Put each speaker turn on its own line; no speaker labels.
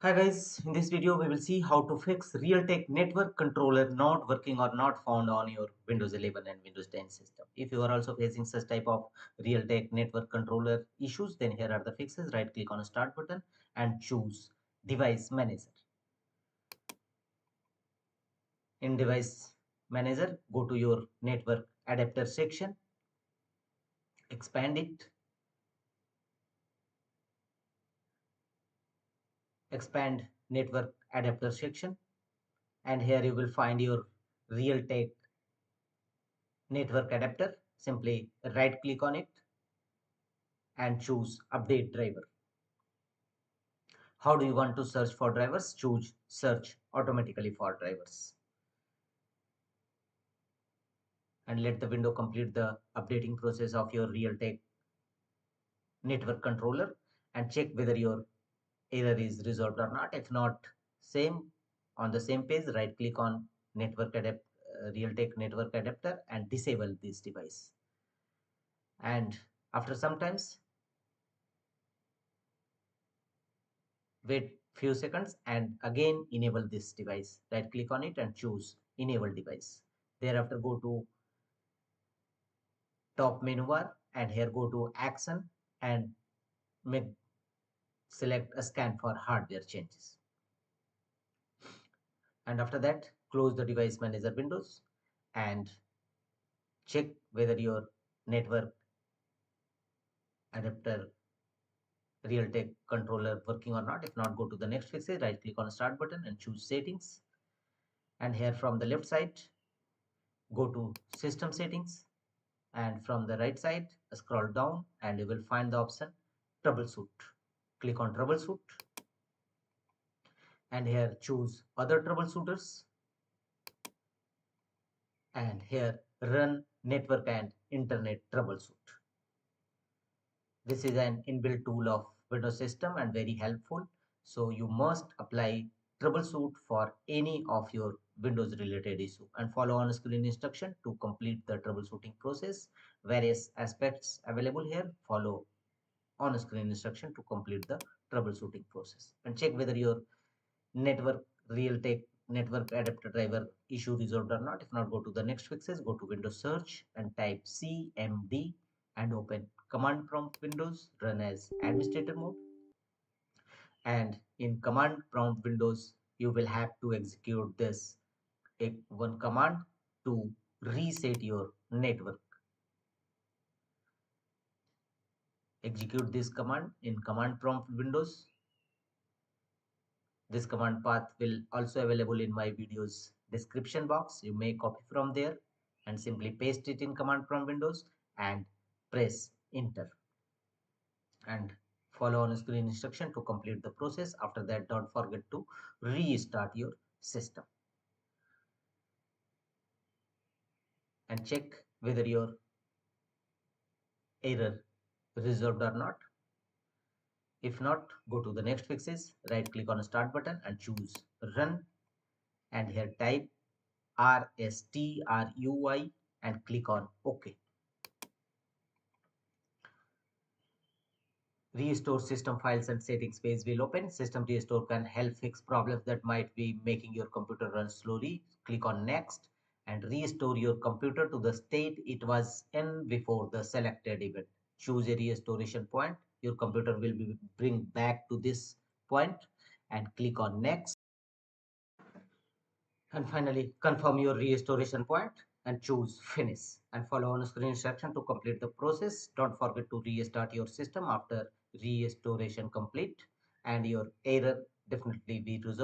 Hi guys, in this video we will see how to fix Realtek network controller not working or not found on your Windows 11 and Windows 10 system. If you are also facing such type of Realtek network controller issues, then here are the fixes. Right click on start button and choose device manager. In device manager, go to your network adapter section, expand it, expand network adapter section, and here you will find your Realtek network adapter. Simply right click on it and choose update driver. How do you want to search for drivers? Choose search automatically for drivers and let the window complete the updating process of your Realtek network controller and check whether your error is resolved or not. If not, same on the same page, right click on Realtek network adapter and disable this device. And after some times, wait few seconds and again enable this device. Right click on it and choose enable device. Thereafter go to top menu bar and here go to action and make select a scan for hardware changes. And after that, close the device manager windows and check whether your network adapter Realtek controller working or not. If not, go to the next fixes, right click on start button and choose settings. And here from the left side, go to system settings and from the right side, scroll down and you will find the option troubleshoot. Click on troubleshoot and here choose other troubleshooters and here run network and internet troubleshoot. This is an inbuilt tool of Windows system and very helpful. So you must apply troubleshoot for any of your Windows related issue and follow on screen instruction to complete the troubleshooting process. Various aspects available here. Follow on screen instruction to complete the troubleshooting process and check whether your network Realtek network adapter driver issue resolved or not. If not, go to the next fixes, go to Windows search and type CMD and open command prompt windows, run as administrator mode. And in command prompt windows, you will have to execute this one command to reset your network. Execute this command in command prompt windows. This command path will also available in my video's description box. You may copy from there and simply paste it in command prompt windows and press enter and follow on screen instruction to complete the process. After that, don't forget to restart your system and check whether your error resolved or not. If not, go to the next fixes, right click on start button and choose run and here type RSTRUI and click on OK. Restore system files and settings page will open. System restore can help fix problems that might be making your computer run slowly. Click on next and restore your computer to the state it was in before the selected event. Choose a restoration point. Your computer will be bring back to this point and click on next. And finally, confirm your restoration point and choose finish and follow on screen instruction to complete the process. Don't forget to restart your system after restoration complete and your error definitely be resolved.